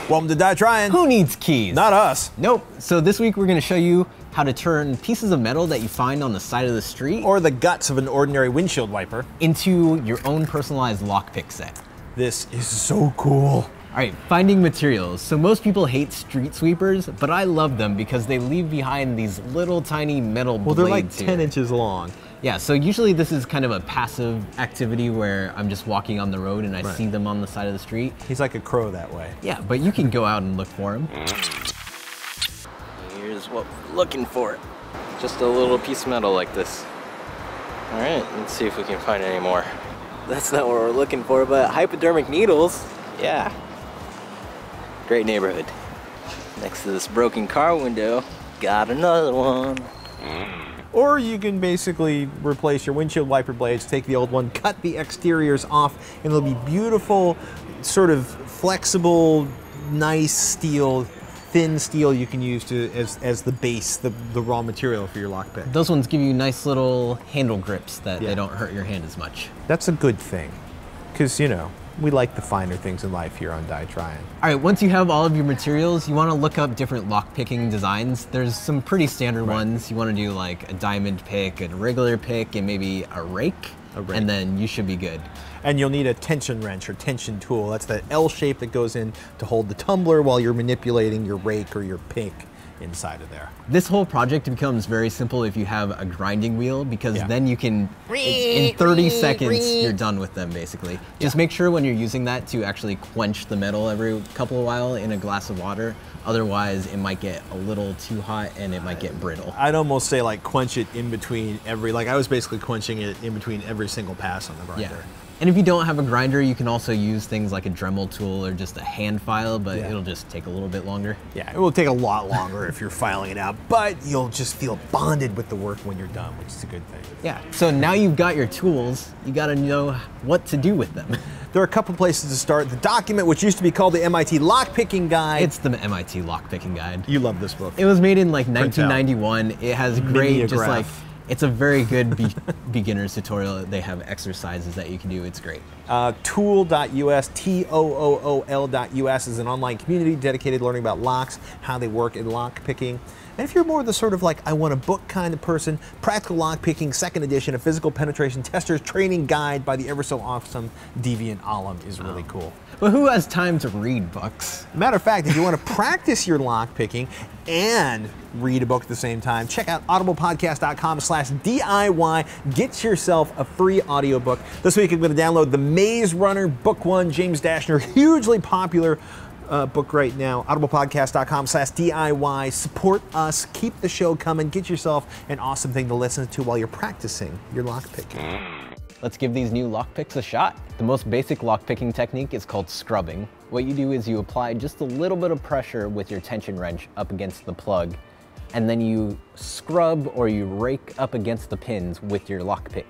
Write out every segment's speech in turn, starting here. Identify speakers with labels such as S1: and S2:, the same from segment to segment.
S1: Welcome to Die Trying.
S2: Who needs keys?
S1: Not us.
S2: Nope. So this week we're going to show you how to turn pieces of metal that you find on the side of the street
S1: Or the guts of an ordinary windshield wiper.
S2: into your own personalized lockpick set.
S1: This is so cool.
S2: All right, finding materials. So most people hate street sweepers, but I love them because they leave behind these little tiny metal blades.
S1: Well, they're like 10
S2: here.
S1: inches long.
S2: Yeah, so usually this is kind of a passive activity where I'm just walking on the road and I
S1: Right.
S2: see them on the side of the street.
S1: He's like a crow that way.
S2: Yeah, but you can go out and look for them. Here's what we're looking for. Just a little piece of metal like this. All right, let's see if we can find any more. That's not what we're looking for, but hypodermic needles, yeah. Great neighborhood. Next to this broken car window, got another one.
S1: Or you can basically replace your windshield wiper blades, take the old one, cut the exteriors off, and it'll be beautiful, sort of flexible, nice steel, thin steel you can use to as the base, the raw material for your lockpick.
S2: Those ones give you nice little handle grips that
S1: Yeah.
S2: they don't hurt your hand as much.
S1: That's a good thing, because, you know, we like the finer things in life here on Die Trying.
S2: All right, once you have all of your materials, you want to look up different lock picking designs. There's some pretty standard ones. You want to do like a diamond pick, a regular pick, and maybe a rake, and then you should be good.
S1: And you'll need a tension wrench or tension tool. That's that L shape that goes in to hold the tumbler while you're manipulating your rake or your pick inside of there.
S2: This whole project becomes very simple if you have a grinding wheel, because
S1: Yeah.
S2: then you can, in 30 seconds, you're done with them basically. Just make sure when you're using that to actually quench the metal every couple of while in a glass of water. Otherwise, it might get a little too hot and it might get brittle.
S1: I'd almost say like quench it in between every, like I was basically quenching it in between every single pass on the grinder.
S2: Yeah. And if you don't have a grinder, you can also use things like a Dremel tool or just a hand file, but
S1: Yeah.
S2: it'll just take a little bit longer.
S1: Yeah, it will take a lot longer if you're filing it out, but you'll just feel bonded with the work when you're done, which is a good thing.
S2: Yeah, so now you've got your tools, you gotta know what to do with them.
S1: There are a couple places to start. The document, which used to be called the MIT Lockpicking Guide.
S2: It's the MIT Lockpicking Guide.
S1: You love this book.
S2: It was made in like 1991. It has great, just
S1: Mimeograph.
S2: like, it's a very good beginner's tutorial. They have exercises that you can do. It's great.
S1: Tool.us, TOOOL.us is an online community dedicated to learning about locks, how they work in lock picking. And if you're more the sort of like, I want a book kind of person, Practical Lock Picking, 2nd edition, a physical penetration tester's training guide by the ever so awesome Deviant Ollam is really cool.
S2: But who has time to read books?
S1: Matter of fact, if you want to practice your lock picking and read a book at the same time, check out audiblepodcast.com/DIY. Get yourself a free audiobook. This week I'm going to download The Maze Runner, Book 1, James Dashner, hugely popular book right now. audiblepodcast.com/DIY. Support us, keep the show coming, get yourself an awesome thing to listen to while you're practicing your lock picking.
S2: Let's give these new lockpicks a shot. The most basic lockpicking technique is called scrubbing. What you do is you apply just a little bit of pressure with your tension wrench up against the plug, and then you scrub or you rake up against the pins with your lockpick.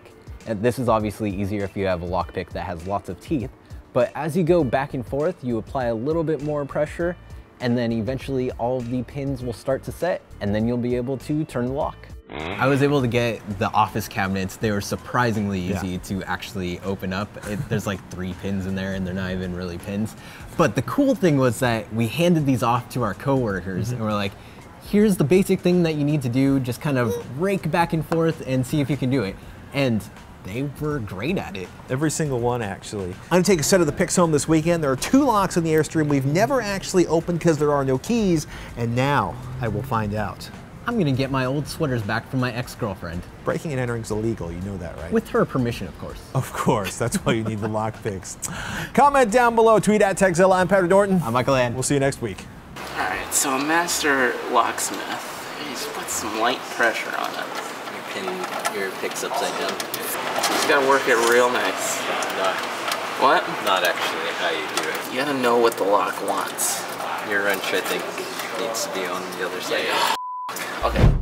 S2: And this is obviously easier if you have a lockpick that has lots of teeth, but as you go back and forth, you apply a little bit more pressure, and then eventually all of the pins will start to set, and then you'll be able to turn the lock. I was able to get the office cabinets. They were surprisingly easy to actually open up. There's like 3 pins in there and they're not even really pins. But the cool thing was that we handed these off to our coworkers and we're like, here's the basic thing that you need to do. Just kind of rake back and forth and see if you can do it. And they were great at it.
S1: Every single one, actually. I'm gonna take a set of the picks home this weekend. There are 2 locks in the Airstream we've never actually opened because there are no keys, and now I will find out.
S2: I'm gonna get my old sweaters back from my ex-girlfriend.
S1: Breaking and entering is illegal, you know that, right?
S2: With her permission, of course.
S1: Of course, that's why you need the lock picks. Comment down below, tweet at Tekzilla. I'm Patrick Norton.
S2: I'm Michael Ann.
S1: We'll see you next week.
S3: Alright, so a master locksmith, he's put some light pressure on it.
S2: You pin your picks upside down.
S3: He's gotta work it real nice. What?
S2: Not actually how you do it.
S3: You gotta know what the lock wants.
S2: Your wrench, I think, needs to be on the other side.
S3: Okay.